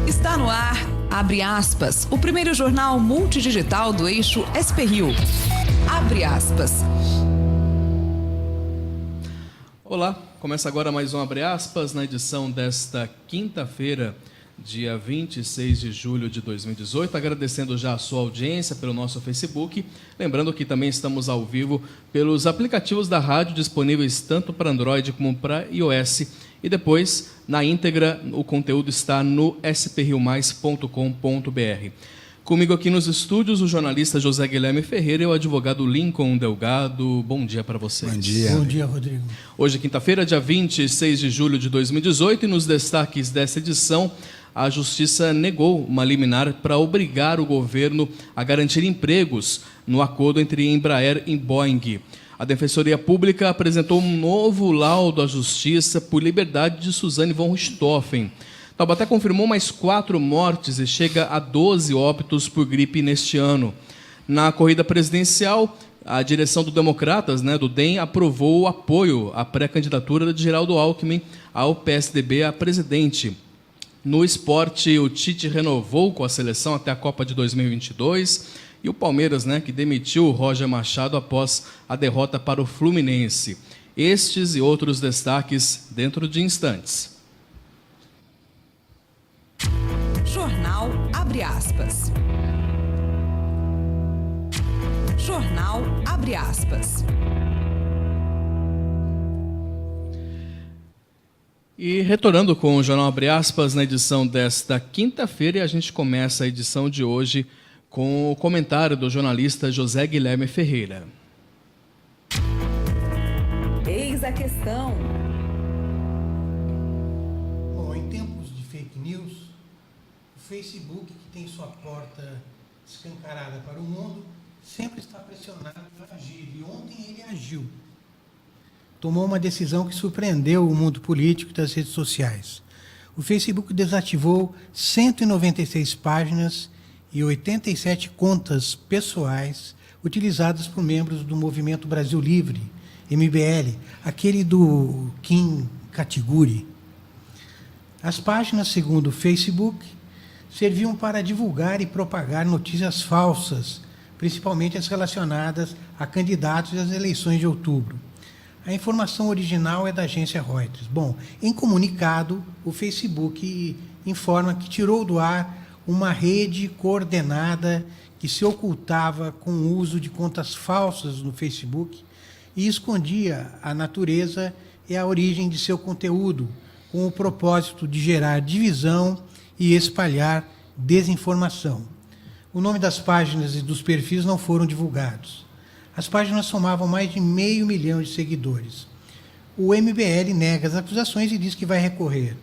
Está no ar, abre aspas, o primeiro jornal multidigital do eixo SP-Rio. Abre aspas. Olá, começa agora mais um Abre aspas na edição desta quinta-feira, dia 26 de julho de 2018, agradecendo já a sua audiência pelo nosso Facebook, lembrando que também estamos ao vivo pelos aplicativos da rádio disponíveis tanto para Android como para iOS, e depois, na íntegra, o conteúdo está no spriomais.com.br. Comigo aqui nos estúdios, o jornalista José Guilherme Ferreira e o advogado Lincoln Delgado. Bom dia para vocês. Bom dia. Bom dia, Rodrigo. Hoje, quinta-feira, dia 26 de julho de 2018, e nos destaques dessa edição, a Justiça negou uma liminar para obrigar o governo a garantir empregos no acordo entre Embraer e Boeing. A Defensoria Pública apresentou um novo laudo à Justiça por liberdade de Suzane von Richthofen. Taubaté confirmou mais 4 mortes e chega a 12 óbitos por gripe neste ano. Na corrida presidencial, a direção do Democratas, do DEM, aprovou o apoio à pré-candidatura de Geraldo Alckmin ao PSDB a presidente. No esporte, o Tite renovou com a seleção até a Copa de 2022 e o Palmeiras, que demitiu o Roger Machado após a derrota para o Fluminense. Estes e outros destaques dentro de instantes. Jornal Abre aspas. Jornal Abre aspas. E retornando com o Jornal Abre aspas na edição desta quinta-feira, a gente começa a edição de hoje com o comentário do jornalista José Guilherme Ferreira. Eis a questão. Bom, em tempos de fake news, o Facebook, que tem sua porta escancarada para o mundo, sempre está pressionado para agir. E ontem ele agiu. Tomou uma decisão que surpreendeu o mundo político das redes sociais. O Facebook desativou 196 páginas e 87 contas pessoais utilizadas por membros do Movimento Brasil Livre, MBL, aquele do Kim Katiguri. As páginas, segundo o Facebook, serviam para divulgar e propagar notícias falsas, principalmente as relacionadas a candidatos às eleições de outubro. A informação original é da agência Reuters. Bom, em comunicado, o Facebook informa que tirou do ar uma rede coordenada que se ocultava com o uso de contas falsas no Facebook e escondia a natureza e a origem de seu conteúdo, com o propósito de gerar divisão e espalhar desinformação. O nome das páginas e dos perfis não foram divulgados. As páginas somavam mais de 500 mil de seguidores. O MBL nega as acusações e diz que vai recorrer.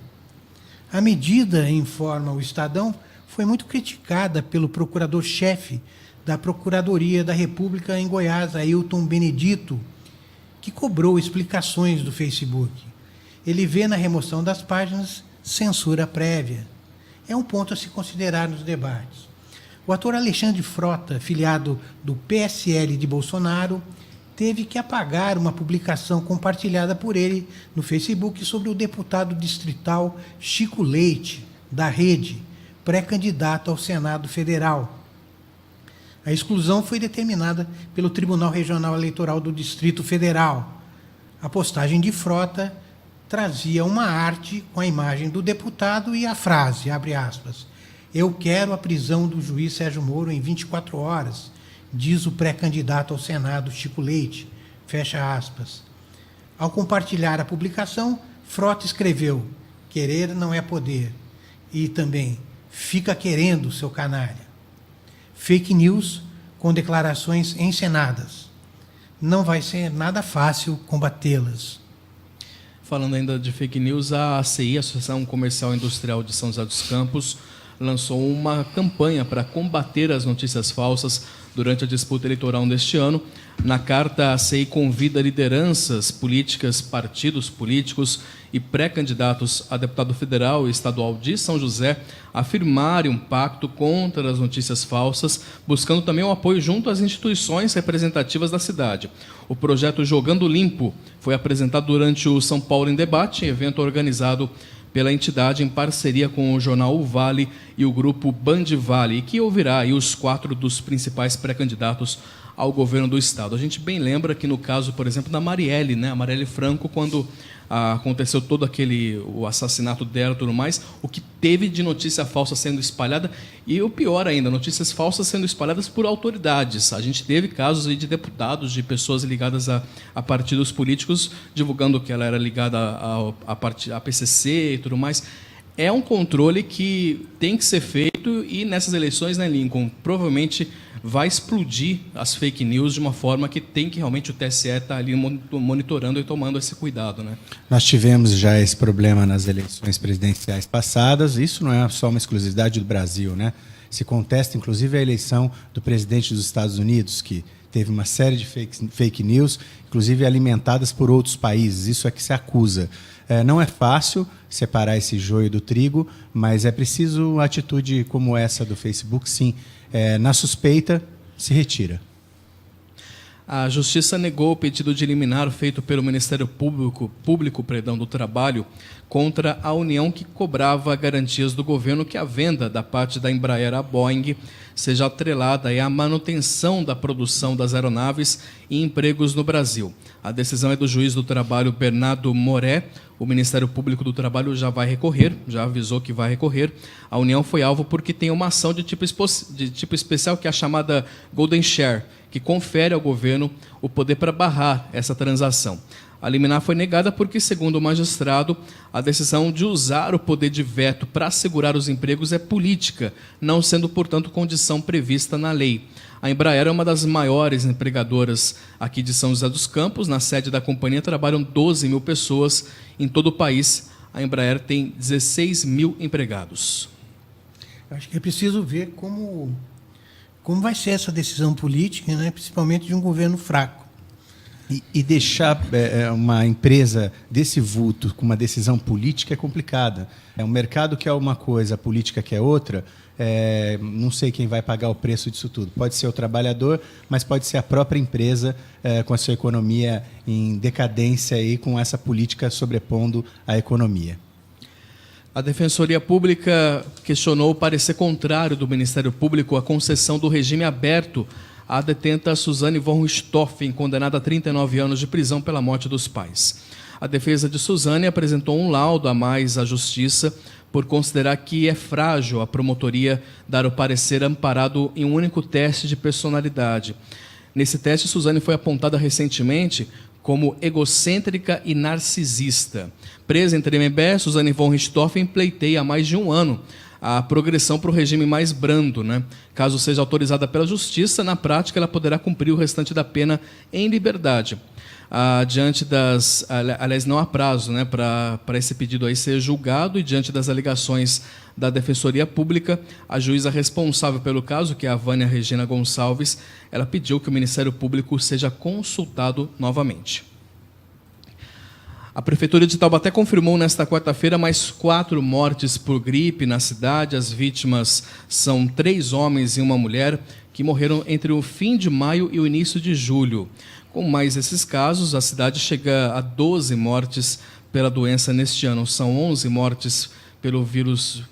A medida, informa o Estadão, foi muito criticada pelo procurador-chefe da Procuradoria da República em Goiás, Ailton Benedito, que cobrou explicações do Facebook. Ele vê na remoção das páginas censura prévia. É um ponto a se considerar nos debates. O ator Alexandre Frota, filiado do PSL de Bolsonaro, teve que apagar uma publicação compartilhada por ele no Facebook sobre o deputado distrital Chico Leite, da Rede, pré-candidato ao Senado Federal. A exclusão foi determinada pelo Tribunal Regional Eleitoral do Distrito Federal. A postagem de Frota trazia uma arte com a imagem do deputado e a frase, abre aspas, "Eu quero a prisão do juiz Sérgio Moro em 24 horas", diz o pré-candidato ao Senado Chico Leite, fecha aspas. Ao compartilhar a publicação, Frota escreveu, "Querer não é poder", e também, "Fica querendo, seu canalha". Fake news com declarações encenadas. Não vai ser nada fácil combatê-las. Falando ainda de fake news, a ACI, Associação Comercial e Industrial de São José dos Campos, lançou uma campanha para combater as notícias falsas durante a disputa eleitoral deste ano. Na carta, a ACI convida lideranças políticas, partidos políticos e pré-candidatos a deputado federal e estadual de São José a firmarem um pacto contra as notícias falsas, buscando também o apoio junto às instituições representativas da cidade. O projeto Jogando Limpo foi apresentado durante o São Paulo em Debate, evento organizado pela entidade em parceria com o jornal O Vale e o grupo Band Vale, e que ouvirá aí os 4 dos principais pré-candidatos ao governo do Estado. A gente bem lembra que no caso, por exemplo, da Marielle, né, a Marielle Franco, quando aconteceu todo o assassinato dela e tudo mais, o que teve de notícia falsa sendo espalhada, e o pior ainda, notícias falsas sendo espalhadas por autoridades. A gente teve casos aí de deputados, de pessoas ligadas a partidos políticos, divulgando que ela era ligada a PCC e tudo mais. É um controle que tem que ser feito, e nessas eleições, né, Lincoln, provavelmente vai explodir as fake news de uma forma que tem que realmente o TSE estar ali monitorando e tomando esse cuidado, né? Nós tivemos já esse problema nas eleições presidenciais passadas. Isso não é só uma exclusividade do Brasil, né? Se contesta, inclusive, a eleição do presidente dos Estados Unidos, que teve uma série de fake news, inclusive alimentadas por outros países. Isso é que se acusa. Não é fácil separar esse joio do trigo, mas é preciso uma atitude como essa do Facebook, sim. Na suspeita, se retira. A Justiça negou o pedido de liminar feito pelo Ministério Público do Trabalho contra a União, que cobrava garantias do governo que a venda da parte da Embraer à Boeing seja atrelada à manutenção da produção das aeronaves e empregos no Brasil. A decisão é do juiz do trabalho Bernardo Moré. O Ministério Público do Trabalho já vai recorrer, já avisou que vai recorrer. A União foi alvo porque tem uma ação de tipo especial, que é a chamada Golden Share, que confere ao governo o poder para barrar essa transação. A liminar foi negada porque, segundo o magistrado, a decisão de usar o poder de veto para assegurar os empregos é política, não sendo, portanto, condição prevista na lei. A Embraer é uma das maiores empregadoras aqui de São José dos Campos. Na sede da companhia trabalham 12 mil pessoas em todo o país. A Embraer tem 16 mil empregados. Eu acho que é preciso ver como vai ser essa decisão política, né? Principalmente de um governo fraco. E deixar uma empresa desse vulto com uma decisão política é complicada. É um mercado que é uma coisa, a política que é outra. Não sei quem vai pagar o preço disso tudo. Pode ser o trabalhador, mas pode ser a própria empresa com a sua economia em decadência e com essa política sobrepondo a economia. A Defensoria Pública questionou o parecer contrário do Ministério Público à concessão do regime aberto à detenta Suzane von Richthofen, condenada a 39 anos de prisão pela morte dos pais. A defesa de Suzane apresentou um laudo a mais à Justiça por considerar que é frágil a promotoria dar o parecer amparado em um único teste de personalidade. Nesse teste, Suzane foi apontada recentemente como egocêntrica e narcisista. Presa em Tremembé, Suzane von Richthofen pleiteia há mais de um ano a progressão para o regime mais brando, né? Caso seja autorizada pela Justiça, na prática ela poderá cumprir o restante da pena em liberdade. Aliás, não há prazo, né, para esse pedido aí ser julgado, e diante das alegações da Defensoria Pública, a juíza responsável pelo caso, que é a Vânia Regina Gonçalves, ela pediu que o Ministério Público seja consultado novamente. A Prefeitura de Taubaté confirmou nesta quarta-feira mais 4 mortes por gripe na cidade. As vítimas são 3 homens e uma mulher que morreram entre o fim de maio e o início de julho. Com mais esses casos, a cidade chega a 12 mortes pela doença neste ano. São 11 mortes pelo vírus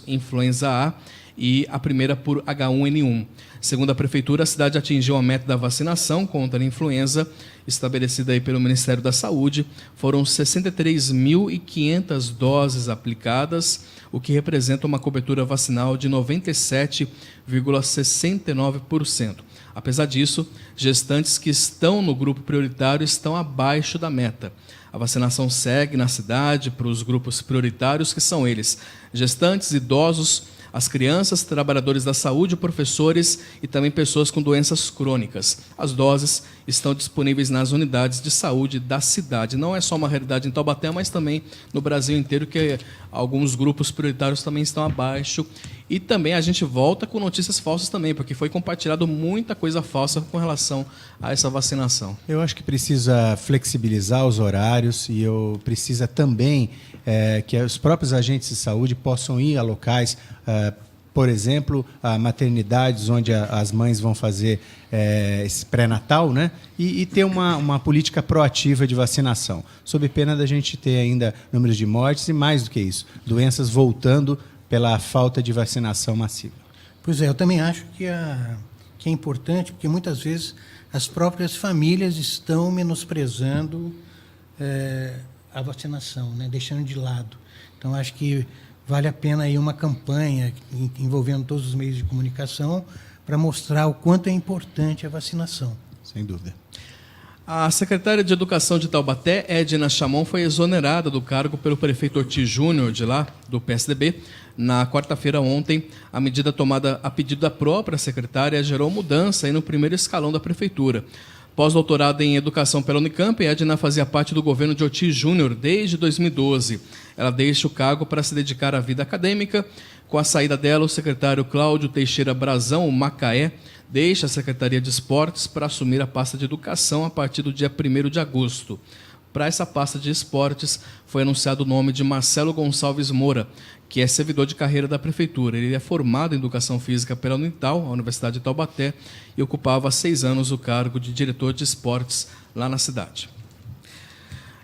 influenza A e a primeira por H1N1. Segundo a Prefeitura, a cidade atingiu a meta da vacinação contra a influenza, estabelecida aí pelo Ministério da Saúde. Foram 63.500 doses aplicadas, o que representa uma cobertura vacinal de 97,69%. Apesar disso, gestantes que estão no grupo prioritário estão abaixo da meta. A vacinação segue na cidade para os grupos prioritários, que são eles: gestantes, idosos, as crianças, trabalhadores da saúde, professores e também pessoas com doenças crônicas. As doses estão disponíveis nas unidades de saúde da cidade. Não é só uma realidade em Taubaté, mas também no Brasil inteiro, que alguns grupos prioritários também estão abaixo. E também a gente volta com notícias falsas também, porque foi compartilhado muita coisa falsa com relação a essa vacinação. Eu acho que precisa flexibilizar os horários e precisa também que os próprios agentes de saúde possam ir a locais por exemplo, maternidades onde as mães vão fazer esse pré-natal, né? E ter uma política proativa de vacinação, sob pena da gente ter ainda números de mortes e, mais do que isso, doenças voltando pela falta de vacinação massiva. Pois é, eu também acho que é importante, porque muitas vezes as próprias famílias estão menosprezando a vacinação, né? Deixando de lado. Então, acho que vale a pena aí uma campanha envolvendo todos os meios de comunicação para mostrar o quanto é importante a vacinação. Sem dúvida. A secretária de Educação de Taubaté, Edna Chamon, foi exonerada do cargo pelo prefeito Ortiz Júnior, de lá, do PSDB. Na quarta-feira ontem, a medida tomada a pedido da própria secretária gerou mudança aí no primeiro escalão da prefeitura. Pós-doutorada em Educação pela Unicamp, Edna fazia parte do governo de Ortiz Júnior desde 2012. Ela deixa o cargo para se dedicar à vida acadêmica. Com a saída dela, o secretário Cláudio Teixeira Brazão, o Macaé, deixa a Secretaria de Esportes para assumir a pasta de Educação a partir do dia 1º de agosto. Para essa pasta de esportes, foi anunciado o nome de Marcelo Gonçalves Moura, que é servidor de carreira da Prefeitura. Ele é formado em Educação Física pela Unital, a Universidade de Taubaté, e ocupava há 6 anos o cargo de diretor de esportes lá na cidade.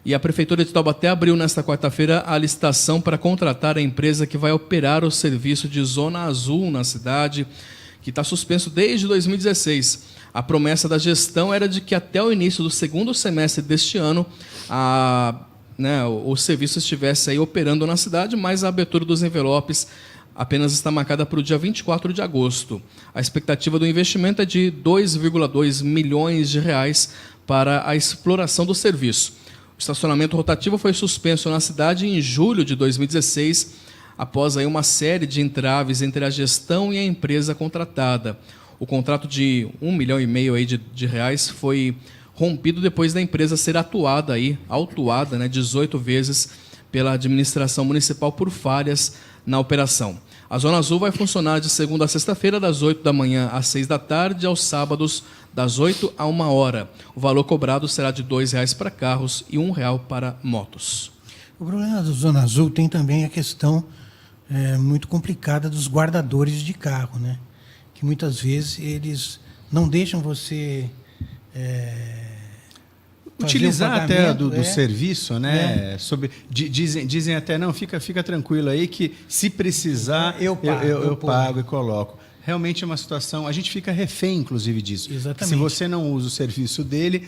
E a Prefeitura de Taubaté abriu nesta quarta-feira a licitação para contratar a empresa que vai operar o serviço de Zona Azul na cidade, que está suspenso desde 2016. A promessa da gestão era de que até o início do segundo semestre deste ano o serviço estivesse aí operando na cidade, mas a abertura dos envelopes apenas está marcada para o dia 24 de agosto. A expectativa do investimento é de 2,2 milhões de reais para a exploração do serviço. O estacionamento rotativo foi suspenso na cidade em julho de 2016, após aí uma série de entraves entre a gestão e a empresa contratada. O contrato de 1,5 milhão aí de reais foi rompido depois da empresa ser autuada 18 vezes pela administração municipal por falhas na operação. A Zona Azul vai funcionar de segunda a sexta-feira, das 8 da manhã às 6 da tarde, aos sábados, das 8 a 1 hora. O valor cobrado será de R$ 2,00 para carros e R$ 1,00 para motos. O problema da Zona Azul tem também a questão muito complicada dos guardadores de carro, né? Que muitas vezes eles não deixam você utilizar até do serviço, né? Dizem até, não, fica tranquilo aí que se precisar eu pago e coloco. Realmente é uma situação, a gente fica refém, inclusive, disso. Exatamente. Se você não usa o serviço dele,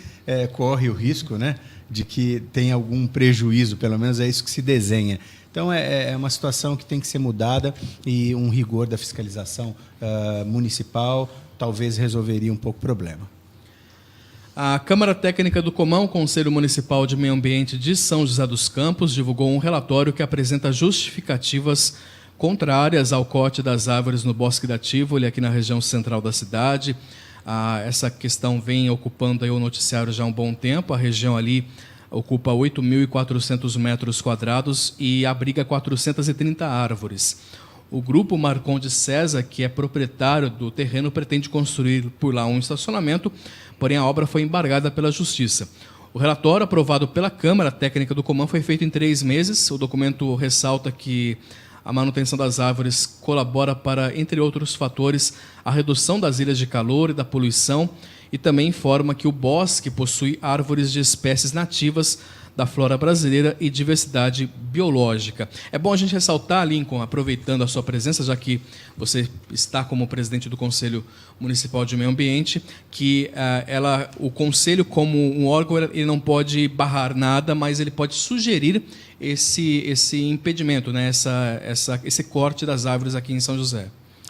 corre o risco, né, de que tenha algum prejuízo, pelo menos é isso que se desenha. Então, é uma situação que tem que ser mudada e um rigor da fiscalização municipal talvez resolveria um pouco o problema. A Câmara Técnica do Comão, Conselho Municipal de Meio Ambiente de São José dos Campos, divulgou um relatório que apresenta justificativas contrárias ao corte das árvores no Bosque da Tívoli, aqui na região central da cidade. Essa questão vem ocupando aí o noticiário já há um bom tempo. A região ali ocupa 8.400 metros quadrados e abriga 430 árvores. O grupo Marcondes César, que é proprietário do terreno, pretende construir por lá um estacionamento, porém a obra foi embargada pela Justiça. O relatório, aprovado pela Câmara Técnica do Comão, foi feito em 3 meses. O documento ressalta que a manutenção das árvores colabora para, entre outros fatores, a redução das ilhas de calor e da poluição, e também informa que o bosque possui árvores de espécies nativas da flora brasileira e diversidade biológica. É bom a gente ressaltar, Lincoln, aproveitando a sua presença, já que você está como presidente do Conselho Municipal de Meio Ambiente, que o Conselho, como um órgão, ele não pode barrar nada, mas ele pode sugerir esse impedimento, né? Esse corte das árvores aqui em São José.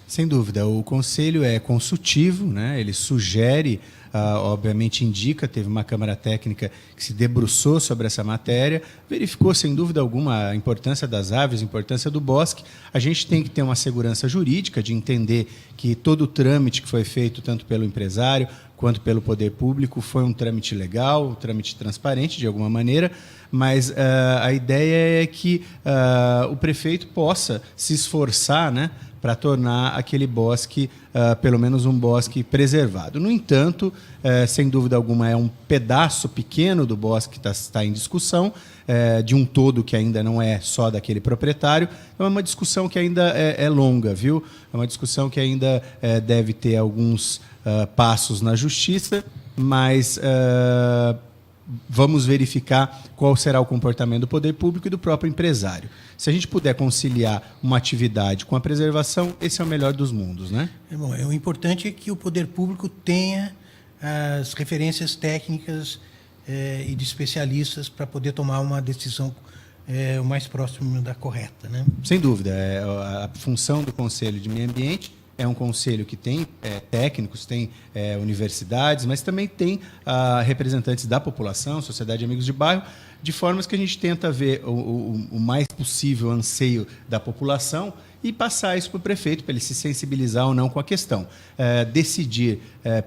Sem dúvida, o Conselho é consultivo, né? Ele sugere, obviamente indica, teve uma Câmara Técnica que se debruçou sobre essa matéria, verificou sem dúvida alguma a importância das árvores, a importância do bosque. A gente tem que ter uma segurança jurídica de entender que todo o trâmite que foi feito, tanto pelo empresário quanto pelo poder público, foi um trâmite legal, um trâmite transparente de alguma maneira, mas a ideia é que o prefeito possa se esforçar, né, para tornar aquele bosque, pelo menos um bosque preservado. No entanto, sem dúvida alguma, é um pedaço pequeno do bosque que está em discussão, de um todo que ainda não é só daquele proprietário. Então é uma discussão que ainda é longa, viu? É uma discussão que ainda deve ter alguns passos na justiça, mas vamos verificar qual será o comportamento do poder público e do próprio empresário. Se a gente puder conciliar uma atividade com a preservação, esse é o melhor dos mundos, né? Bom, o importante é que o poder público tenha as referências técnicas e de especialistas para poder tomar uma decisão o mais próximo da correta, né? Sem dúvida. A função do Conselho de Meio Ambiente é um conselho que tem técnicos, tem universidades, mas também tem representantes da população, sociedade de amigos de bairro, de formas que a gente tenta ver o mais possível anseio da população e passar isso para o prefeito, para ele se sensibilizar ou não com a questão. Decidir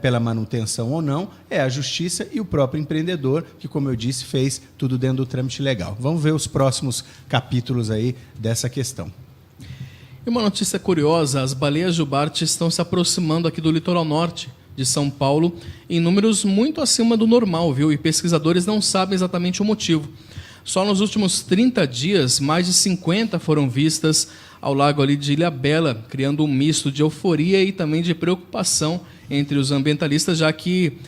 pela manutenção ou não é a justiça e o próprio empreendedor, que, como eu disse, fez tudo dentro do trâmite legal. Vamos ver os próximos capítulos aí dessa questão. E uma notícia curiosa, as baleias jubarte estão se aproximando aqui do litoral norte de São Paulo em números muito acima do normal, viu? E pesquisadores não sabem exatamente o motivo. Só nos últimos 30 dias, mais de 50 foram vistas ao lago ali de Ilhabela, criando um misto de euforia e também de preocupação entre os ambientalistas, já que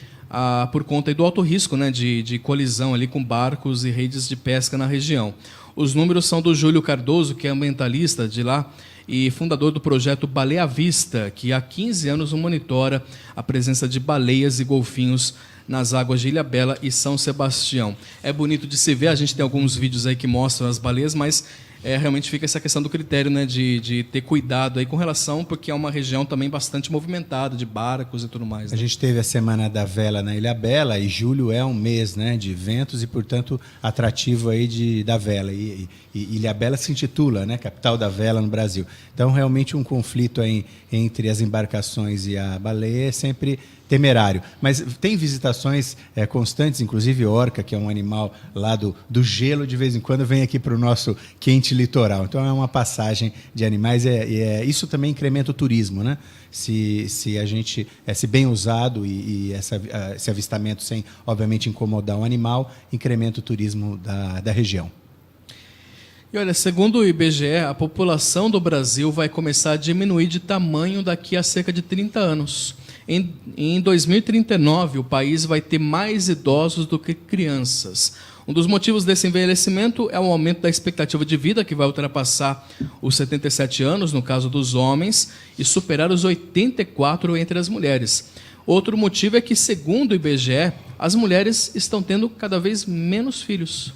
por conta do alto risco, né, de colisão ali com barcos e redes de pesca na região. Os números são do Júlio Cardoso, que é ambientalista de lá e fundador do projeto Baleia Vista, que há 15 anos monitora a presença de baleias e golfinhos nas águas de Ilhabela e São Sebastião. É bonito de se ver, a gente tem alguns vídeos aí que mostram as baleias, mas realmente fica essa questão do critério, né, de ter cuidado aí com relação, porque é uma região também bastante movimentada, de barcos e tudo mais. Né? A gente teve a Semana da Vela na Ilhabela e julho é um mês, né, de eventos e, portanto, atrativo aí da vela. E Ilhabela se intitula, né, capital da vela no Brasil. Então, realmente, um conflito aí entre as embarcações e a baleia é sempre temerário. Mas tem visitações constantes, inclusive orca, que é um animal lá do gelo, de vez em quando vem aqui para o nosso quente litoral. Então é uma passagem de animais. Isso também incrementa o turismo, né? Se a gente se bem usado e esse avistamento sem, obviamente, incomodar o animal, incrementa o turismo da região. E olha, segundo o IBGE, a população do Brasil vai começar a diminuir de tamanho daqui a cerca de 30 anos. Em 2039, o país vai ter mais idosos do que crianças. Um dos motivos desse envelhecimento é o aumento da expectativa de vida, que vai ultrapassar os 77 anos, no caso dos homens, e superar os 84 entre as mulheres. Outro motivo é que, segundo o IBGE, as mulheres estão tendo cada vez menos filhos.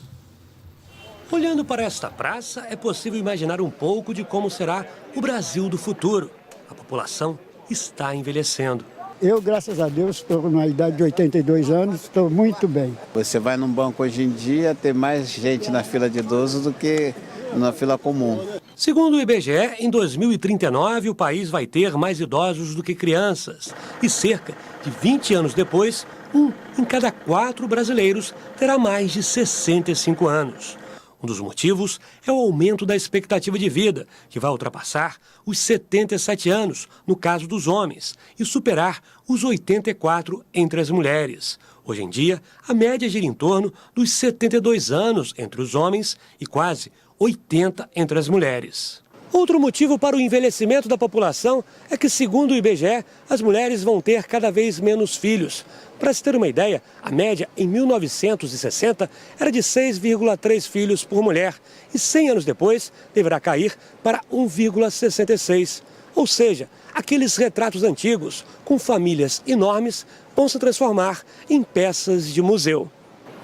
Olhando para esta praça, é possível imaginar um pouco de como será o Brasil do futuro. A população está envelhecendo. Eu, graças a Deus, estou na idade de 82 anos, estou muito bem. Você vai num banco hoje em dia, tem mais gente na fila de idosos do que na fila comum. Segundo o IBGE, em 2039 o país vai ter mais idosos do que crianças. E cerca de 20 anos depois, 1 em cada 4 brasileiros terá mais de 65 anos. Um dos motivos é o aumento da expectativa de vida, que vai ultrapassar os 77 anos, no caso dos homens, e superar os 84 entre as mulheres. Hoje em dia, a média gira em torno dos 72 anos entre os homens e quase 80 entre as mulheres. Outro motivo para o envelhecimento da população é que, segundo o IBGE, as mulheres vão ter cada vez menos filhos. Para se ter uma ideia, a média em 1960 era de 6,3 filhos por mulher e 100 anos depois deverá cair para 1,66. Ou seja, aqueles retratos antigos com famílias enormes vão se transformar em peças de museu.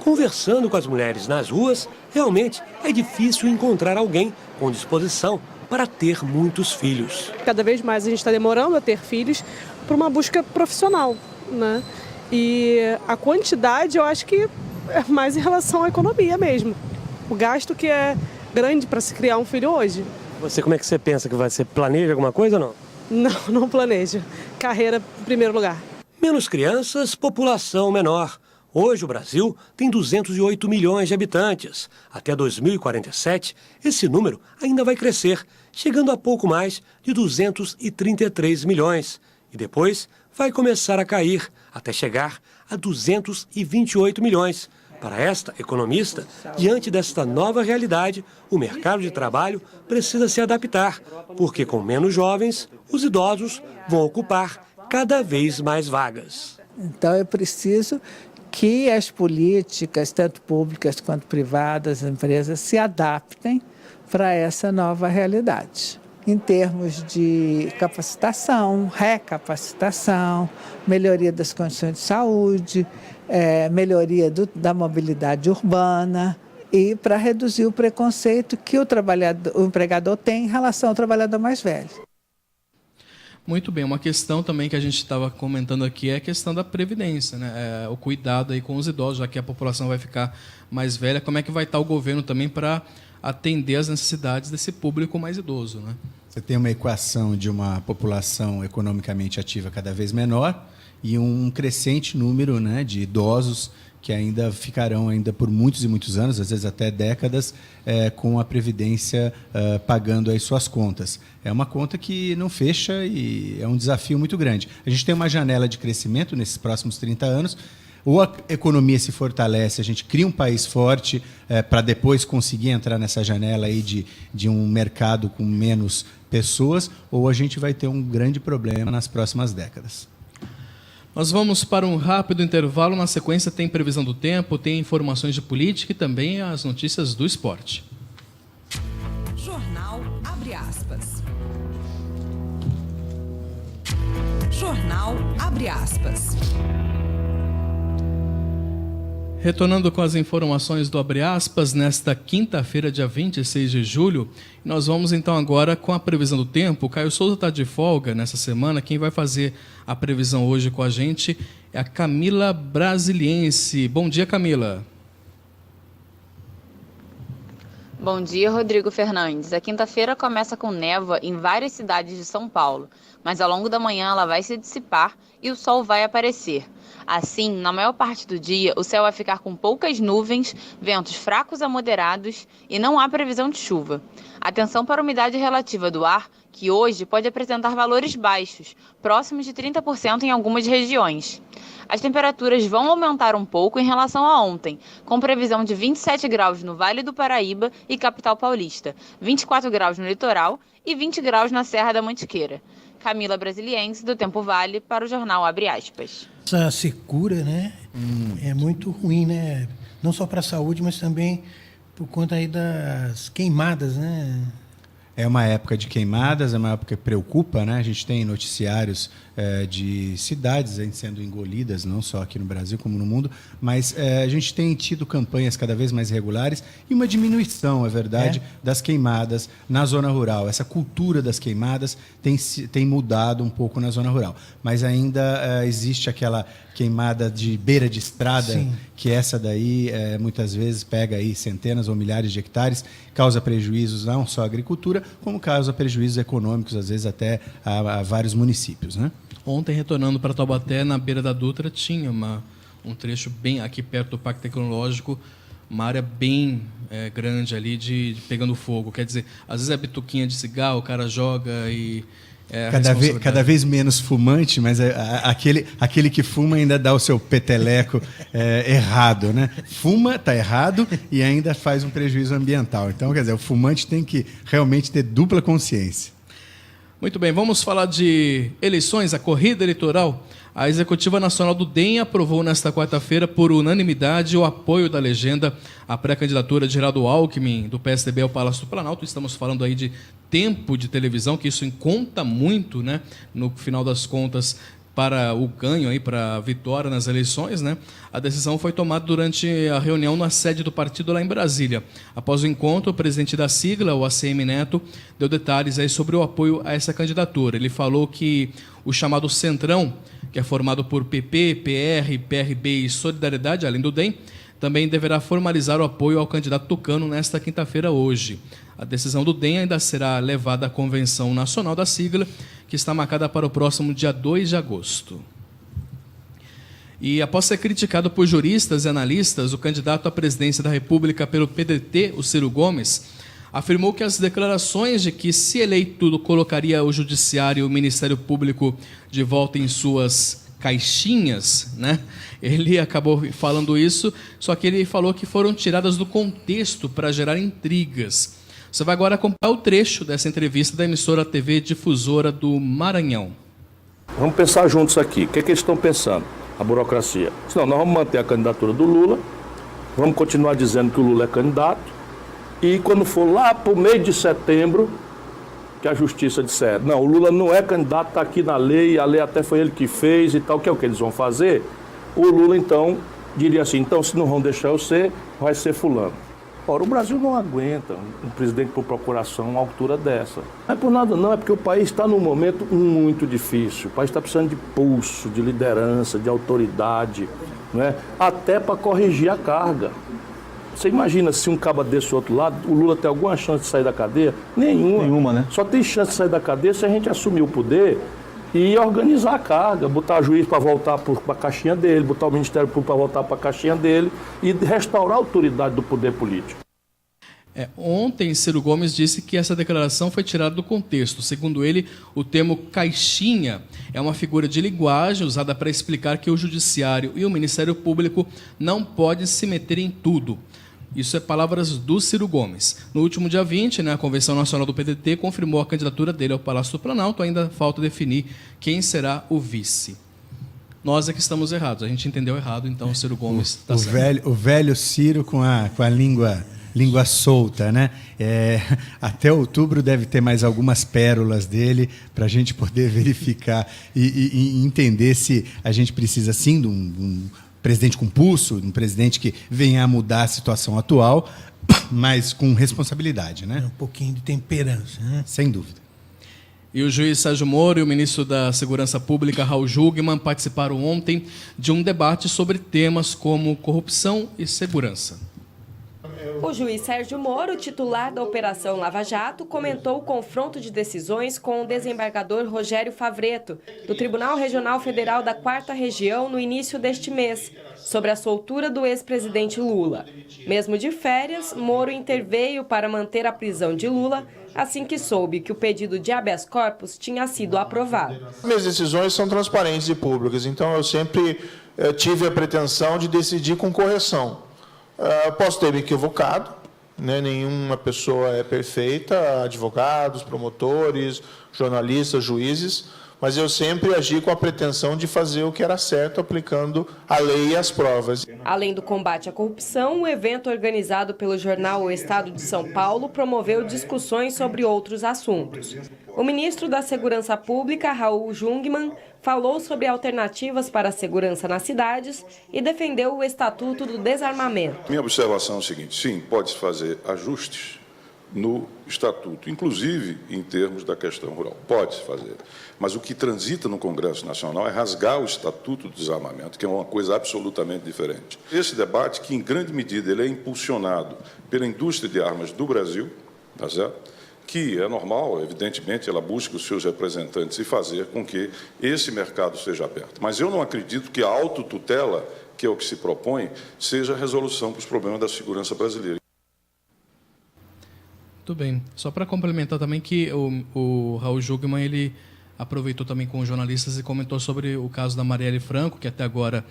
Conversando com as mulheres nas ruas, realmente é difícil encontrar alguém com disposição para ter muitos filhos. Cada vez mais a gente está demorando a ter filhos por uma busca profissional, né? E a quantidade eu acho que é mais em relação à economia mesmo. O gasto que é grande para se criar um filho hoje. Você, como é que você pensa que vai ser? Planeja alguma coisa ou não? Não planejo. Carreira em primeiro lugar. Menos crianças, população menor. Hoje o Brasil tem 208 milhões de habitantes. Até 2047, esse número ainda vai crescer, chegando a pouco mais de 233 milhões. E depois vai começar a cair, até chegar a 228 milhões. Para esta economista, diante desta nova realidade, o mercado de trabalho precisa se adaptar, porque com menos jovens, os idosos vão ocupar cada vez mais vagas. Então é preciso que as políticas, tanto públicas quanto privadas, empresas, se adaptem para essa nova realidade. Em termos de capacitação, recapacitação, melhoria das condições de saúde, melhoria da mobilidade urbana e para reduzir o preconceito que o empregador tem em relação ao trabalhador mais velho. Muito bem, uma questão também que a gente estava comentando aqui é a questão da previdência, né? O cuidado aí com os idosos, já que a população vai ficar mais velha, como é que vai estar o governo também para atender às necessidades desse público mais idoso, né? Você tem uma equação de uma população economicamente ativa cada vez menor e um crescente número, né, de idosos que ainda ficarão ainda por muitos e muitos anos, às vezes até décadas, com a Previdência pagando aí suas contas. É uma conta que não fecha e é um desafio muito grande. A gente tem uma janela de crescimento nesses próximos 30 anos, ou a economia se fortalece, a gente cria um país forte para depois conseguir entrar nessa janela aí de um mercado com menos pessoas, ou a gente vai ter um grande problema nas próximas décadas. Nós vamos para um rápido intervalo. Na sequência tem previsão do tempo, tem informações de política e também as notícias do esporte. Jornal Abre Aspas. Jornal Abre Aspas. Retornando com as informações do Abre Aspas, nesta quinta-feira, dia 26 de julho, nós vamos então agora com a previsão do tempo. O Caio Souza está de folga nessa semana. Quem vai fazer a previsão hoje com a gente é a Camila Brasiliense. Bom dia, Camila. Bom dia, Rodrigo Fernandes. A quinta-feira começa com névoa em várias cidades de São Paulo, mas ao longo da manhã ela vai se dissipar e o sol vai aparecer. Assim, na maior parte do dia, o céu vai ficar com poucas nuvens, ventos fracos a moderados e não há previsão de chuva. Atenção para a umidade relativa do ar, que hoje pode apresentar valores baixos, próximos de 30% em algumas regiões. As temperaturas vão aumentar um pouco em relação a ontem, com previsão de 27 graus no Vale do Paraíba e capital paulista, 24 graus no litoral e 20 graus na Serra da Mantiqueira. Camila Brasiliense, do Tempo Vale, para o jornal Abre Aspas. Essa secura, né, é muito ruim, né? Não só para a saúde, mas também por conta aí das queimadas, né? É uma época de queimadas, é uma época que preocupa, né? A gente tem noticiários de cidades sendo engolidas, não só aqui no Brasil como no mundo, mas a gente tem tido campanhas cada vez mais regulares e uma diminuição, é verdade, das queimadas na zona rural. Essa cultura das queimadas tem mudado um pouco na zona rural, mas ainda existe aquela queimada de beira de estrada, sim, que essa daí muitas vezes pega aí centenas ou milhares de hectares, causa prejuízos não só à agricultura, como causa prejuízos econômicos, às vezes até a vários municípios, né? Ontem, retornando para Taubaté, na beira da Dutra, tinha um trecho bem aqui perto do Parque Tecnológico, uma área bem grande ali de pegando fogo. Quer dizer, às vezes é bituquinha de cigarro, o cara joga e... Cada vez menos fumante, mas aquele que fuma ainda dá o seu peteleco errado, né? Fuma, está errado e ainda faz um prejuízo ambiental. Então, quer dizer, o fumante tem que realmente ter dupla consciência. Muito bem, vamos falar de eleições, a corrida eleitoral. A Executiva Nacional do DEM aprovou nesta quarta-feira, por unanimidade, o apoio da legenda à pré-candidatura de Geraldo Alckmin, do PSDB ao Palácio do Planalto. Estamos falando aí de tempo de televisão, que isso conta muito, né, no final das contas, para o ganho, aí, para a vitória nas eleições, né? A decisão foi tomada durante a reunião na sede do partido lá em Brasília. Após o encontro, o presidente da sigla, o ACM Neto, deu detalhes aí sobre o apoio a essa candidatura. Ele falou que o chamado Centrão, que é formado por PP, PR, PRB e Solidariedade, além do DEM, também deverá formalizar o apoio ao candidato tucano nesta quinta-feira hoje. A decisão do DEM ainda será levada à Convenção Nacional da sigla, que está marcada para o próximo dia 2 de agosto. E após ser criticado por juristas e analistas, o candidato à presidência da República pelo PDT, o Ciro Gomes, afirmou que as declarações de que, se eleito, colocaria o Judiciário e o Ministério Público de volta em suas caixinhas, né? Ele acabou falando isso, só que ele falou que foram tiradas do contexto para gerar intrigas. Você vai agora acompanhar o trecho dessa entrevista da emissora TV Difusora do Maranhão. Vamos pensar juntos aqui. O que é que eles estão pensando? A burocracia. Senão, nós vamos manter a candidatura do Lula, vamos continuar dizendo que o Lula é candidato, e quando for lá para o mês de setembro, que a justiça disser, não, o Lula não é candidato, está aqui na lei, a lei até foi ele que fez e tal, que é o que eles vão fazer, o Lula, então, diria assim, então, se não vão deixar eu ser, vai ser fulano. Ora, o Brasil não aguenta um presidente por procuração a altura dessa. Não é por nada não, é porque o país está num momento muito difícil. O país está precisando de pulso, de liderança, de autoridade, não é? Até para corrigir a carga. Você imagina se um caba desse outro lado, o Lula tem alguma chance de sair da cadeia? Nenhuma, né? Só tem chance de sair da cadeia se a gente assumir o poder e organizar a carga, botar juiz para voltar para a caixinha dele, botar o Ministério Público para voltar para a caixinha dele e restaurar a autoridade do poder político. Ontem, Ciro Gomes disse que essa declaração foi tirada do contexto. Segundo ele, o termo caixinha é uma figura de linguagem usada para explicar que o Judiciário e o Ministério Público não podem se meter em tudo. Isso é palavras do Ciro Gomes. No último dia 20, a Convenção Nacional do PDT confirmou a candidatura dele ao Palácio do Planalto. Ainda falta definir quem será o vice. Nós é que estamos errados. A gente entendeu errado, então o Ciro Gomes está certo. O velho Ciro com a língua solta, né? Até outubro deve ter mais algumas pérolas dele para a gente poder verificar e entender se a gente precisa, sim, de um presidente com pulso, um presidente que venha a mudar a situação atual, mas com responsabilidade, né? Um pouquinho de temperança, né? Sem dúvida. E o juiz Sérgio Moro e o ministro da Segurança Pública, Raul Jungmann, participaram ontem de um debate sobre temas como corrupção e segurança. O juiz Sérgio Moro, titular da Operação Lava Jato, comentou o confronto de decisões com o desembargador Rogério Favretto, do Tribunal Regional Federal da 4ª Região, no início deste mês, sobre a soltura do ex-presidente Lula. Mesmo de férias, Moro interveio para manter a prisão de Lula, assim que soube que o pedido de habeas corpus tinha sido aprovado. Minhas decisões são transparentes e públicas, então eu sempre tive a pretensão de decidir com correção. Posso ter me equivocado, né? Nenhuma pessoa é perfeita, advogados, promotores, jornalistas, juízes, mas eu sempre agi com a pretensão de fazer o que era certo, aplicando a lei e as provas. Além do combate à corrupção, o evento organizado pelo jornal O Estado de São Paulo promoveu discussões sobre outros assuntos. O ministro da Segurança Pública, Raul Jungmann, falou sobre alternativas para a segurança nas cidades e defendeu o Estatuto do Desarmamento. Minha observação é o seguinte: sim, pode-se fazer ajustes no Estatuto, inclusive em termos da questão rural. Pode-se fazer. Mas o que transita no Congresso Nacional é rasgar o Estatuto do Desarmamento, que é uma coisa absolutamente diferente. Esse debate, que em grande medida ele é impulsionado pela indústria de armas do Brasil, tá certo? Que é normal, evidentemente, ela busca os seus representantes e fazer com que esse mercado seja aberto. Mas eu não acredito que a autotutela, que é o que se propõe, seja a resolução para os problemas da segurança brasileira. Muito bem. Só para complementar também que o Raul Jungmann, ele aproveitou também com os jornalistas e comentou sobre o caso da Marielle Franco, que até agora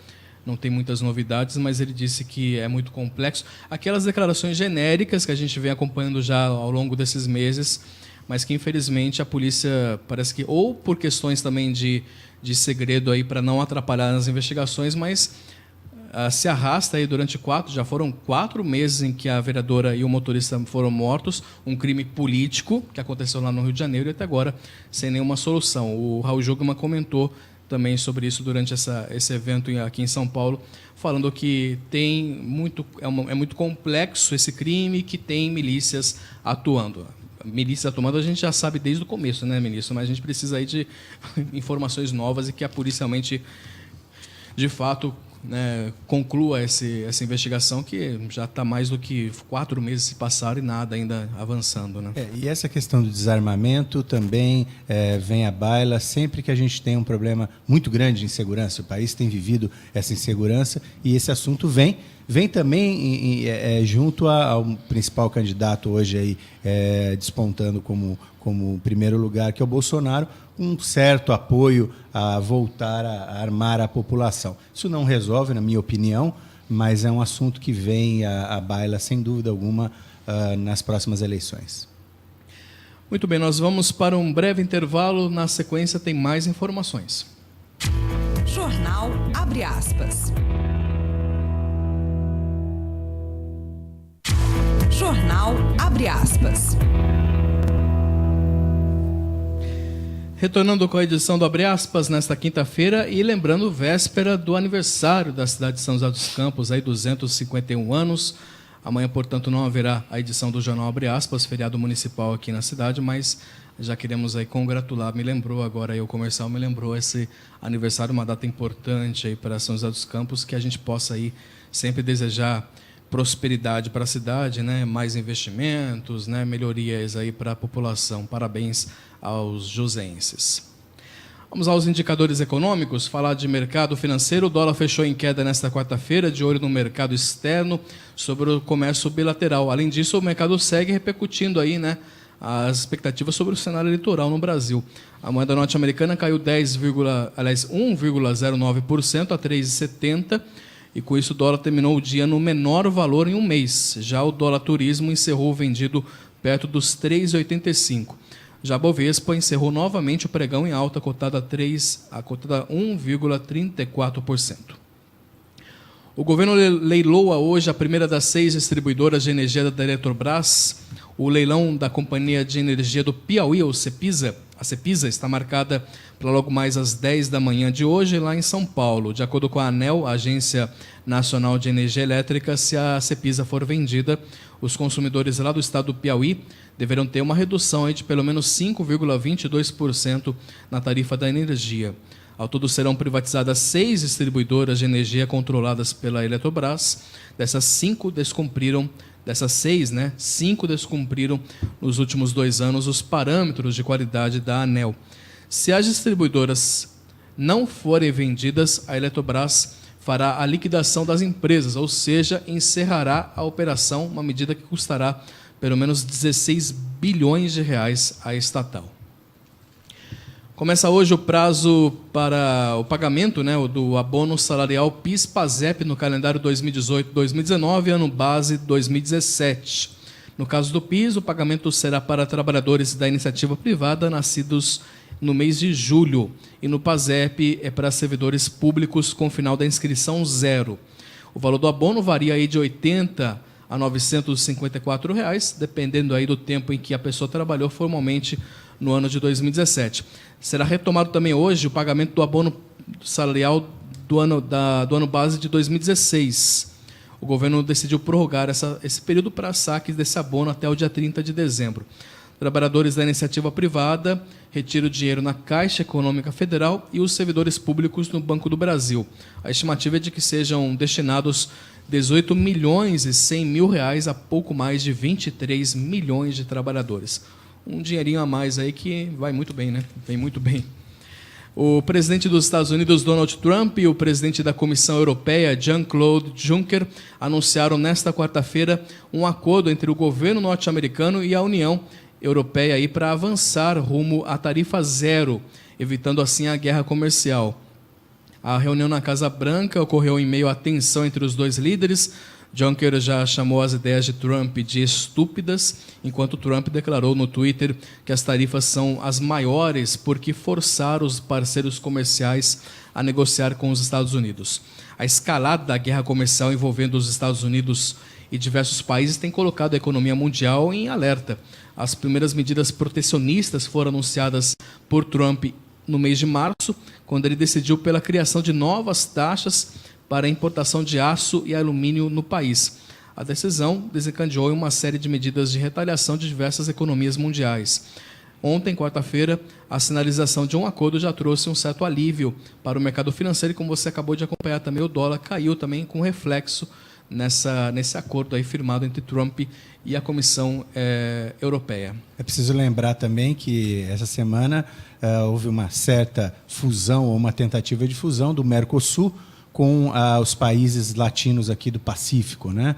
não tem muitas novidades, mas ele disse que é muito complexo. Aquelas declarações genéricas que a gente vem acompanhando já ao longo desses meses, mas que, infelizmente, a polícia parece que, ou por questões também de segredo aí para não atrapalhar nas investigações, mas se arrasta aí durante já foram 4 meses em que a vereadora e o motorista foram mortos, um crime político que aconteceu lá no Rio de Janeiro e até agora sem nenhuma solução. O Raul Jungmann comentou também sobre isso durante esse evento aqui em São Paulo, falando que é muito complexo esse crime, que tem milícias atuando. Milícias atuando a gente já sabe desde o começo, né, ministro? Mas a gente precisa aí de informações novas e que a polícia realmente, de fato, né, conclua essa investigação, que já está mais do que 4 meses se passaram e nada ainda avançando. Né? E essa questão do desarmamento também vem à baila sempre que a gente tem um problema muito grande de insegurança. O país tem vivido essa insegurança e esse assunto vem também junto ao principal candidato hoje aí, despontando como primeiro lugar, que é o Bolsonaro, um certo apoio a voltar a armar a população. Isso não resolve, na minha opinião, mas é um assunto que vem à baila, sem dúvida alguma, nas próximas eleições. Muito bem, nós vamos para um breve intervalo. Na sequência tem mais informações. Jornal Abre Aspas. Jornal Abre Aspas. Retornando com a edição do Abre Aspas nesta quinta-feira e lembrando, véspera do aniversário da cidade de São José dos Campos, aí 251 anos. Amanhã, portanto, não haverá a edição do Jornal Abre Aspas, feriado municipal aqui na cidade, mas já queremos aí congratular. Me lembrou agora aí o comercial, me lembrou esse aniversário, uma data importante aí para São José dos Campos, que a gente possa aí sempre desejar prosperidade para a cidade, né? Mais investimentos, né? Melhorias aí para a população. Parabéns aos joseenses. Vamos aos indicadores econômicos, falar de mercado financeiro. O dólar fechou em queda nesta quarta-feira, de olho no mercado externo, sobre o comércio bilateral. Além disso, o mercado segue repercutindo aí, né, as expectativas sobre o cenário eleitoral no Brasil. A moeda norte-americana caiu 1,09% a 3,70, e com isso o dólar terminou o dia no menor valor em um mês. Já o dólar turismo encerrou vendido perto dos 3,85. Já a Bovespa encerrou novamente o pregão em alta, cotada a 1,34%. O governo leiloa hoje a primeira das 6 distribuidoras de energia da Eletrobras. O leilão da Companhia de Energia do Piauí, ou CEPISA, a CEPISA, está marcada para logo mais às 10 da manhã de hoje, lá em São Paulo. De acordo com a ANEEL, a Agência Nacional de Energia Elétrica, se a CEPISA for vendida, os consumidores lá do estado do Piauí deverão ter uma redução aí de pelo menos 5,22% na tarifa da energia. Ao todo serão privatizadas 6 distribuidoras de energia controladas pela Eletrobras. Dessas 6, né, 5 descumpriram nos últimos 2 anos os parâmetros de qualidade da ANEEL. Se as distribuidoras não forem vendidas, a Eletrobras fará a liquidação das empresas, ou seja, encerrará a operação, uma medida que custará pelo menos 16 bilhões de reais à estatal. Começa hoje o prazo para o pagamento, né, do abono salarial PIS/PASEP no calendário 2018-2019, ano base 2017. No caso do PIS, o pagamento será para trabalhadores da iniciativa privada nascidos no mês de julho, e no PASEP é para servidores públicos com final da inscrição 0. O valor do abono varia aí de R$ 80 a R$ 954, dependendo aí do tempo em que a pessoa trabalhou formalmente no ano de 2017. Será retomado também hoje o pagamento do abono salarial do ano base de 2016. O governo decidiu prorrogar esse período para saques desse abono até o dia 30 de dezembro. Trabalhadores da iniciativa privada retiram o dinheiro na Caixa Econômica Federal e os servidores públicos no Banco do Brasil. A estimativa é de que sejam destinados 18 milhões e 100 mil reais a pouco mais de 23 milhões de trabalhadores. Um dinheirinho a mais aí que vai muito bem, né? Vem muito bem. O presidente dos Estados Unidos, Donald Trump, e o presidente da Comissão Europeia, Jean-Claude Juncker, anunciaram nesta quarta-feira um acordo entre o governo norte-americano e a União Europeia aí para avançar rumo à tarifa zero, evitando assim a guerra comercial. A reunião na Casa Branca ocorreu em meio à tensão entre os dois líderes. Juncker já chamou as ideias de Trump de estúpidas, enquanto Trump declarou no Twitter que as tarifas são as maiores porque forçaram os parceiros comerciais a negociar com os Estados Unidos. A escalada da guerra comercial envolvendo os Estados Unidos e diversos países tem colocado a economia mundial em alerta. As primeiras medidas protecionistas foram anunciadas por Trump no mês de março, quando ele decidiu pela criação de novas taxas para a importação de aço e alumínio no país. A decisão desencadeou uma série de medidas de retaliação de diversas economias mundiais. Ontem, quarta-feira, a sinalização de um acordo já trouxe um certo alívio para o mercado financeiro e, como você acabou de acompanhar também, o dólar caiu também com reflexo nesse acordo aí firmado entre Trump e a Comissão Europeia. É preciso lembrar também que essa semana houve uma certa fusão, ou uma tentativa de fusão do Mercosul com os países latinos aqui do Pacífico, né?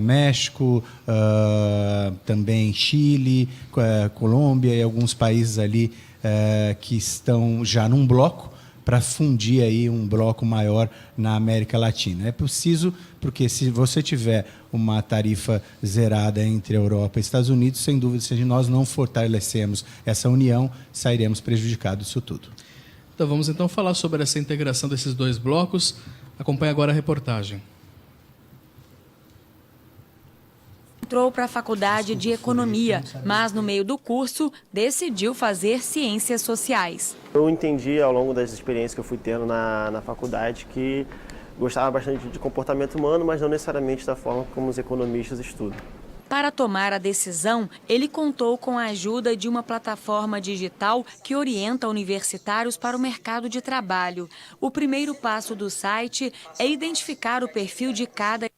México, também Chile, Colômbia e alguns países ali que estão já num bloco para fundir aí um bloco maior na América Latina. É preciso, porque se você tiver uma tarifa zerada entre Europa e Estados Unidos, sem dúvida, se nós não fortalecemos essa união, sairemos prejudicados disso tudo. Então vamos então falar sobre essa integração desses dois blocos. Acompanhe agora a reportagem. Entrou para a faculdade de Economia, mas no meio do curso decidiu fazer Ciências Sociais. Eu entendi ao longo das experiências que eu fui tendo na faculdade que gostava bastante de comportamento humano, mas não necessariamente da forma como os economistas estudam. Para tomar a decisão, ele contou com a ajuda de uma plataforma digital que orienta universitários para o mercado de trabalho. O primeiro passo do site é identificar o perfil de cada. A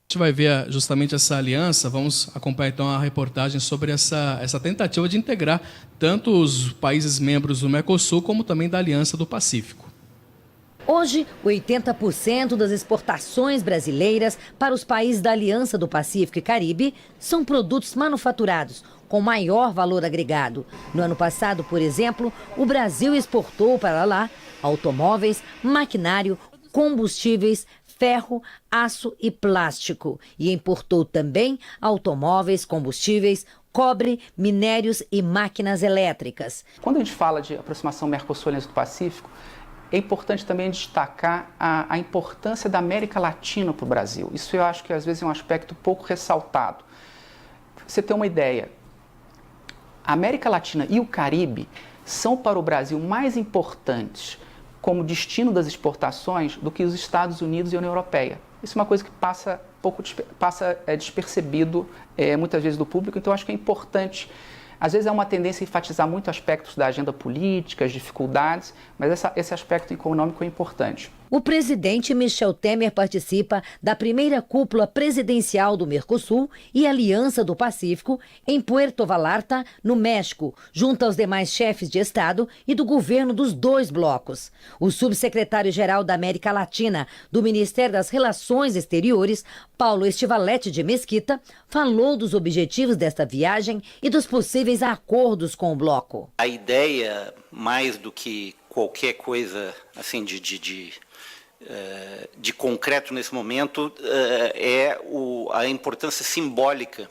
gente vai ver justamente essa aliança. Vamos acompanhar então a reportagem sobre essa tentativa de integrar tanto os países membros do Mercosul como também da Aliança do Pacífico. Hoje, 80% das exportações brasileiras para os países da Aliança do Pacífico e Caribe são produtos manufaturados, com maior valor agregado. No ano passado, por exemplo, o Brasil exportou para lá automóveis, maquinário, combustíveis, ferro, aço e plástico. E importou também automóveis, combustíveis, cobre, minérios e máquinas elétricas. Quando a gente fala de aproximação Mercosul-Aliança do Pacífico, é importante também destacar a importância da América Latina para o Brasil. Isso eu acho que às vezes é um aspecto pouco ressaltado. Pra você ter uma ideia, a América Latina e o Caribe são para o Brasil mais importantes como destino das exportações do que os Estados Unidos e a União Europeia. Isso é uma coisa que passa despercebido muitas vezes do público, então eu acho que é importante. Às vezes é uma tendência a enfatizar muito aspectos da agenda política, as dificuldades, mas esse aspecto econômico é importante. O presidente Michel Temer participa da primeira cúpula presidencial do Mercosul e Aliança do Pacífico em Puerto Vallarta, no México, junto aos demais chefes de Estado e do governo dos dois blocos. O subsecretário-geral da América Latina do Ministério das Relações Exteriores, Paulo Estivalete de Mesquita, falou dos objetivos desta viagem e dos possíveis acordos com o bloco. A ideia, mais do que qualquer coisa assim de concreto nesse momento, é a importância simbólica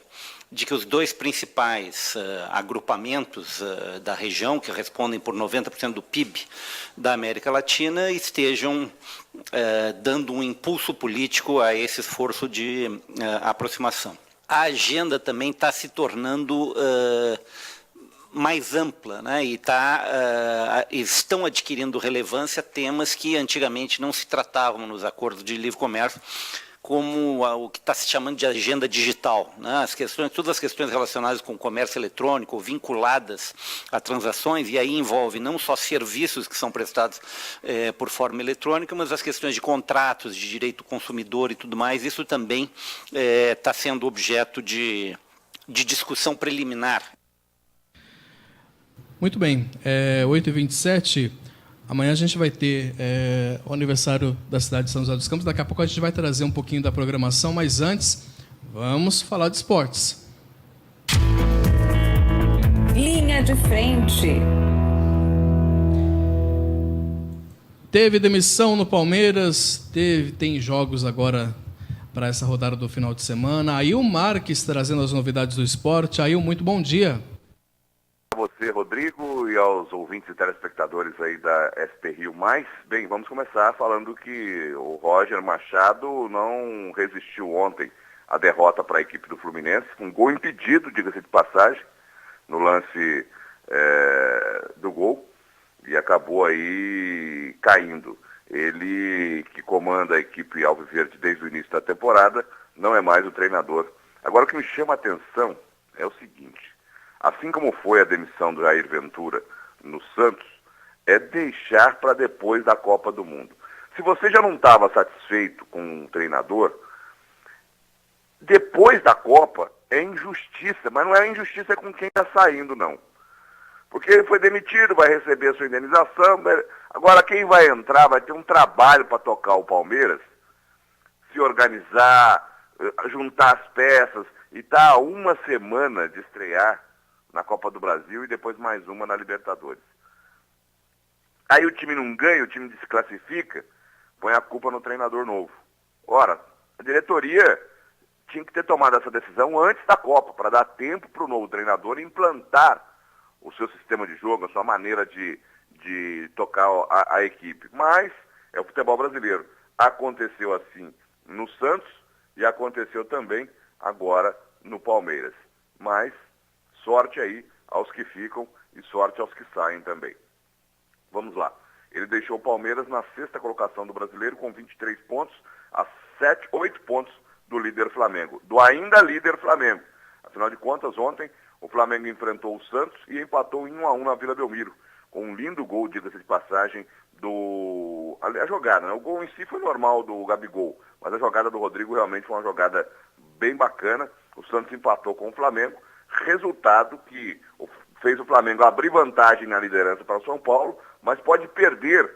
de que os dois principais agrupamentos da região, que respondem por 90% do PIB da América Latina, estejam dando um impulso político a esse esforço de aproximação. A agenda também está se tornando mais ampla, né? E estão adquirindo relevância temas que antigamente não se tratavam nos acordos de livre comércio, como o que está se chamando de agenda digital, né? Todas as questões relacionadas com o comércio eletrônico, vinculadas a transações, e aí envolve não só serviços que são prestados por forma eletrônica, mas as questões de contratos, de direito do consumidor e tudo mais. Isso também está sendo objeto de discussão preliminar. Muito bem, 8h27, amanhã a gente vai ter o aniversário da cidade de São José dos Campos. Daqui a pouco a gente vai trazer um pouquinho da programação, mas antes, vamos falar de esportes. Linha de frente. Teve demissão no Palmeiras, tem jogos agora para essa rodada do final de semana. Ail Marques trazendo as novidades do esporte. Ail, muito bom dia. Você, Rodrigo, e aos ouvintes e telespectadores aí da SP Rio+. Bem, vamos começar falando que o Roger Machado não resistiu ontem à derrota para a equipe do Fluminense, com um gol impedido, diga-se de passagem, no lance do gol, e acabou aí caindo. Ele, que comanda a equipe alviverde desde o início da temporada, não é mais o treinador. Agora, o que me chama a atenção é o seguinte: assim como foi a demissão do Jair Ventura no Santos, é deixar para depois da Copa do Mundo. Se você já não estava satisfeito com o treinador, depois da Copa é injustiça, mas não é injustiça com quem está saindo, não. Porque ele foi demitido, vai receber a sua indenização. Agora quem vai entrar vai ter um trabalho para tocar o Palmeiras, se organizar, juntar as peças, e tá a uma semana de estrear na Copa do Brasil e depois mais uma na Libertadores. Aí o time não ganha, o time desclassifica, põe a culpa no treinador novo. Ora, a diretoria tinha que ter tomado essa decisão antes da Copa, para dar tempo para o novo treinador implantar o seu sistema de jogo, a sua maneira de tocar a equipe. Mas é o futebol brasileiro. Aconteceu assim no Santos e aconteceu também agora no Palmeiras. Mas sorte aí aos que ficam e sorte aos que saem também. Vamos lá. Ele deixou o Palmeiras na 6ª colocação do Brasileiro com 23 pontos, a 8 pontos do líder Flamengo, do ainda líder Flamengo. Afinal de contas, ontem o Flamengo enfrentou o Santos e empatou em 1-1 na Vila Belmiro, com um lindo gol, diga-se de passagem, a jogada, né? O gol em si foi normal do Gabigol, mas a jogada do Rodrigo realmente foi uma jogada bem bacana. O Santos empatou com o Flamengo, resultado que fez o Flamengo abrir vantagem na liderança para o São Paulo, mas pode perder,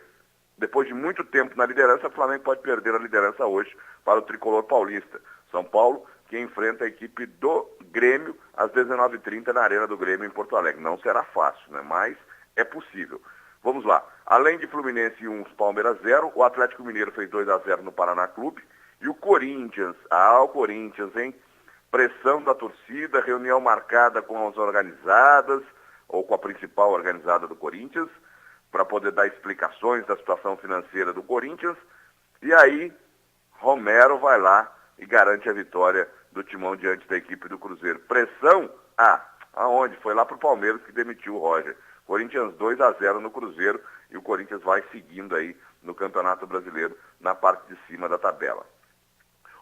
depois de muito tempo na liderança, o Flamengo pode perder a liderança hoje para o tricolor paulista. São Paulo, que enfrenta a equipe do Grêmio às 19h30 na Arena do Grêmio em Porto Alegre. Não será fácil, né? Mas é possível. Vamos lá. Além de Fluminense 1, Palmeiras 0, o Atlético Mineiro fez 2-0 no Paraná Clube. E o Corinthians, o Corinthians, hein? Pressão da torcida, reunião marcada com as organizadas, ou com a principal organizada do Corinthians, para poder dar explicações da situação financeira do Corinthians. E aí, Romero vai lá e garante a vitória do Timão diante da equipe do Cruzeiro. Pressão? Aonde? Foi lá para o Palmeiras que demitiu o Roger. Corinthians 2-0 no Cruzeiro e o Corinthians vai seguindo aí no Campeonato Brasileiro na parte de cima da tabela.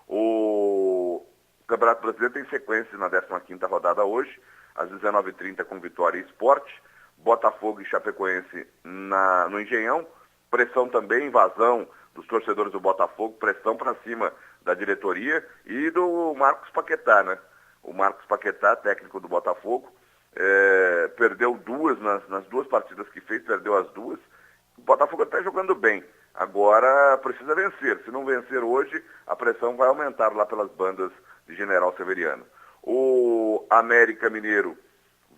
O Campeonato Brasileiro tem sequência na 15ª rodada hoje, às 19h30 com Vitória e Sport, Botafogo e Chapecoense no Engenhão, pressão também, invasão dos torcedores do Botafogo, pressão para cima da diretoria e do Marcos Paquetá, né? O Marcos Paquetá, técnico do Botafogo, perdeu duas, nas 2 partidas que fez, perdeu as 2. O Botafogo está jogando bem, agora precisa vencer. Se não vencer hoje, a pressão vai aumentar lá pelas bandas de General Severiano. O América Mineiro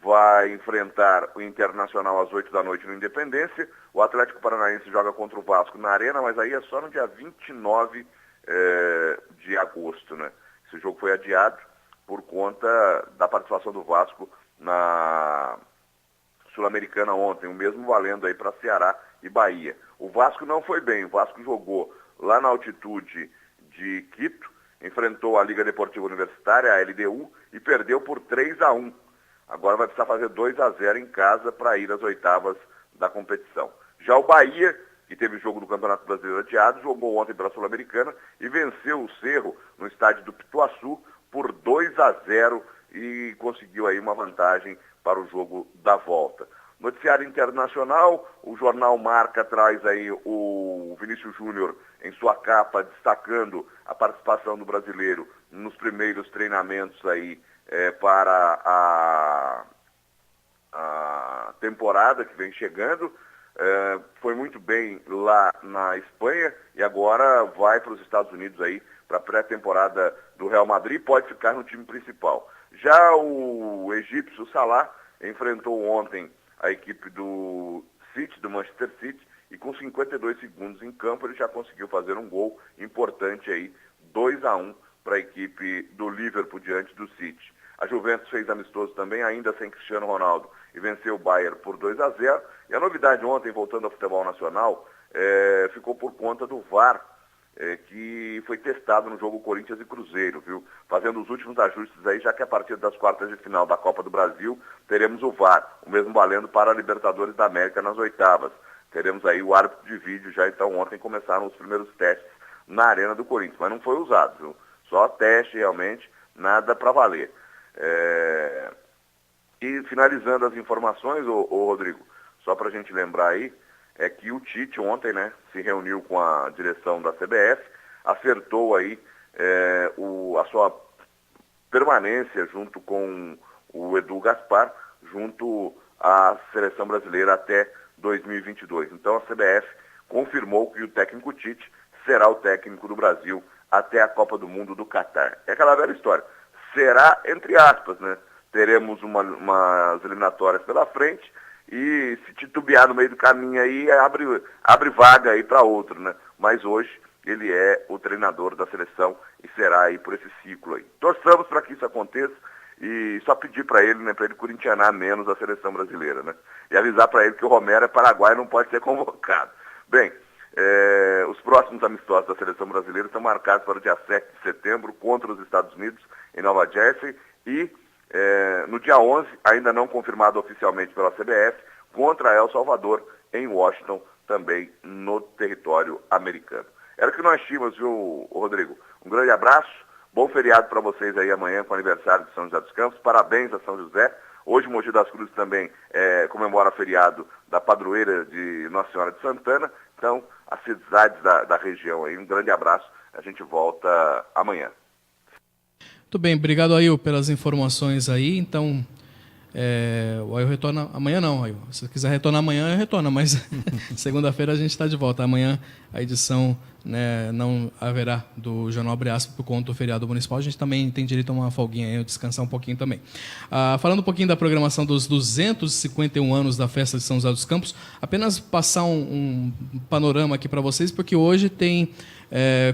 vai enfrentar o Internacional às 8 da noite no Independência. O Atlético Paranaense joga contra o Vasco na Arena, mas aí é só no dia 29 de agosto, né? Esse jogo foi adiado por conta da participação do Vasco na Sul-Americana ontem, o mesmo valendo aí para Ceará e Bahia. O Vasco não foi bem, o Vasco jogou lá na altitude de Quito, enfrentou a Liga Deportiva Universitária, a LDU, e perdeu por 3-1. Agora vai precisar fazer 2-0 em casa para ir às oitavas da competição. Já o Bahia, que teve o jogo do Campeonato Brasileiro adiado, jogou ontem pela Sul-Americana e venceu o Cerro no estádio do Pituaçu por 2-0 e conseguiu aí uma vantagem para o jogo da volta. Noticiário internacional, o jornal Marca traz aí o Vinícius Júnior em sua capa, destacando a participação do brasileiro nos primeiros treinamentos aí para a temporada que vem chegando. Foi muito bem lá na Espanha e agora vai para os Estados Unidos aí para a pré-temporada do Real Madrid, pode ficar no time principal. Já o egípcio Salah enfrentou ontem a equipe do City, do Manchester City, e com 52 segundos em campo ele já conseguiu fazer um gol importante aí, 2-1 para a equipe do Liverpool diante do City. A Juventus fez amistoso também, ainda sem Cristiano Ronaldo, e venceu o Bayern por 2-0. E a novidade ontem, voltando ao futebol nacional, ficou por conta do VAR, que foi testado no jogo Corinthians e Cruzeiro, viu? Fazendo os últimos ajustes aí, já que a partir das quartas de final da Copa do Brasil, teremos o VAR, o mesmo valendo para a Libertadores da América nas oitavas. Teremos aí o árbitro de vídeo, já então ontem começaram os primeiros testes na Arena do Corinthians, mas não foi usado, viu? Só teste realmente, nada para valer. E finalizando as informações, ô Rodrigo, só para a gente lembrar aí, é que o Tite ontem, né, se reuniu com a direção da CBF, acertou aí a sua permanência junto com o Edu Gaspar, junto à seleção brasileira até 2022. Então a CBF confirmou que o técnico Tite será o técnico do Brasil até a Copa do Mundo do Catar. É aquela velha história. Será, entre aspas, né? Teremos umas eliminatórias pela frente e se titubear no meio do caminho aí, abre vaga aí para outro, né? Mas hoje ele é o treinador da seleção e será aí por esse ciclo aí. Torçamos para que isso aconteça e só pedir para ele, né, para ele corintianar menos a seleção brasileira, né? E avisar para ele que o Romero é paraguaio e não pode ser convocado. Bem, os próximos amistosos da seleção brasileira estão marcados para o dia 7 de setembro contra os Estados Unidos em Nova Jersey e no dia 11, ainda não confirmado oficialmente pela CBF, contra El Salvador em Washington, também no território americano. Era o que nós tínhamos, viu, Rodrigo? Um grande abraço, bom feriado para vocês aí amanhã com o aniversário de São José dos Campos, parabéns a São José. Hoje Mogi das Cruzes também comemora feriado da padroeira de Nossa Senhora de Santana, então as cidades da região aí, um grande abraço, a gente volta amanhã. Muito bem, obrigado, Ail, pelas informações aí. Então, o Ail retorna amanhã não, Ail. Se quiser retornar amanhã, retorna, mas segunda-feira a gente está de volta. Amanhã a edição, né, não haverá do Jornal Abre Aspas por conta do feriado municipal. A gente também tem direito a uma folguinha aí, descansar um pouquinho também. Falando um pouquinho da programação dos 251 anos da Festa de São José dos Campos, apenas passar um panorama aqui para vocês, porque hoje tem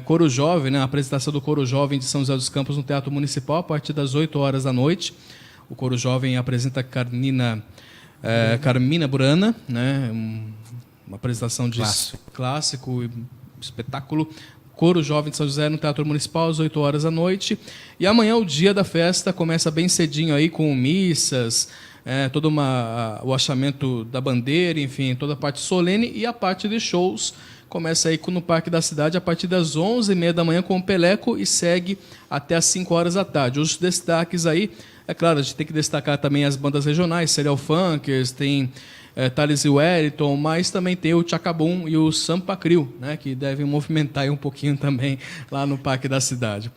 Coro Jovem, né, a apresentação do Coro Jovem de São José dos Campos no Teatro Municipal, a partir das 8 horas da noite. O Coro Jovem apresenta Carmina Burana, né, uma apresentação de clássico e espetáculo. Coro Jovem de São José no Teatro Municipal, às 8 horas da noite. E amanhã o dia da festa começa bem cedinho aí, com missas, todo o achamento da bandeira, enfim, toda a parte solene, e a parte de shows começa aí no Parque da Cidade a partir das 11h30 da manhã com o Peleco e segue até as 5 horas da tarde. Os destaques aí, é claro, a gente tem que destacar também as bandas regionais, Serial Funkers, tem Thales e Wellington, mas também tem o Tchacabum e o Sampa Crio, né, que devem movimentar aí um pouquinho também lá no Parque da Cidade.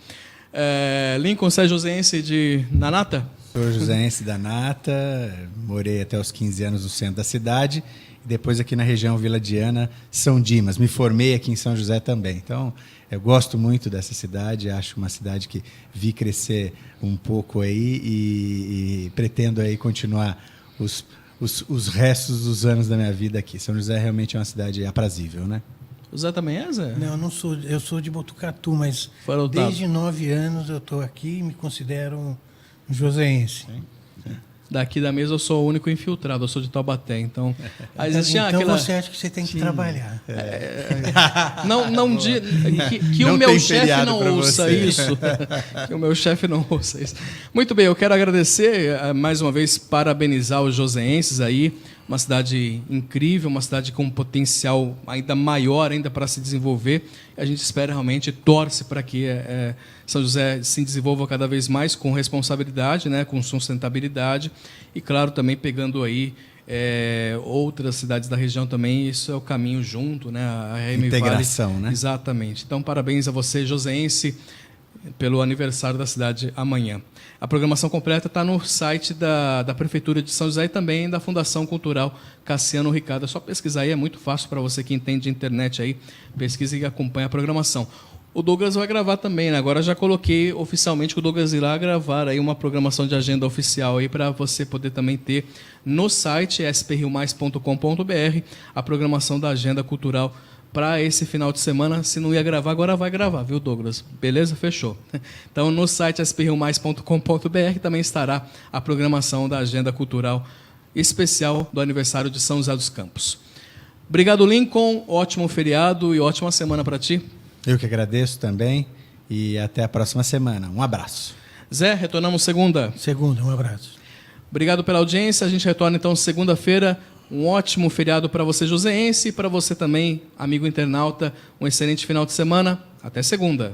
Lincoln, você é joseense de Nanata? Sou joseense da Nata, morei até os 15 anos no centro da cidade, e depois aqui na região Vila Diana, São Dimas. Me formei aqui em São José também. Então, eu gosto muito dessa cidade, acho uma cidade que vi crescer um pouco aí e pretendo aí continuar os restos dos anos da minha vida aqui. São José realmente é uma cidade aprazível, né? O Zé também é, Zé? Não, não sou. Eu sou de Botucatu, mas desde 9 anos eu estou aqui e me considero um joseense. Daqui da mesa eu sou o único infiltrado, eu sou de Taubaté, então... Então você acha que você tem que trabalhar. Que o meu chefe não ouça isso. Que o meu chefe não ouça isso. Muito bem, eu quero agradecer, mais uma vez, parabenizar os joseenses aí, uma cidade incrível, uma cidade com um potencial ainda maior ainda para se desenvolver. A gente espera realmente, torce para que São José se desenvolva cada vez mais com responsabilidade, né, com sustentabilidade e, claro, também pegando aí outras cidades da região também. Isso é o caminho junto, né? A integração, Vale, né? Exatamente. Então, parabéns a você, joseense, pelo aniversário da cidade amanhã. A programação completa está no site da Prefeitura de São José e também da Fundação Cultural Cassiano Ricardo. É só pesquisar aí, é muito fácil para você que entende de internet aí, pesquisa e acompanha a programação. O Douglas vai gravar também, né? Agora já coloquei oficialmente que o Douglas irá gravar aí uma programação de agenda oficial aí para você poder também ter no site sprriomais.com.br a programação da agenda cultural para esse final de semana. Se não ia gravar, agora vai gravar, viu, Douglas? Beleza? Fechou. Então, no site sprriomais.com.br também estará a programação da agenda cultural especial do aniversário de São José dos Campos. Obrigado, Lincoln. Ótimo feriado e ótima semana para ti. Eu que agradeço também e até a próxima semana. Um abraço. Zé, retornamos segunda. Segunda, um abraço. Obrigado pela audiência. A gente retorna então segunda-feira. Um ótimo feriado para você, joseense, e para você também, amigo internauta. Um excelente final de semana. Até segunda.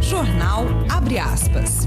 Jornal Abre Aspas.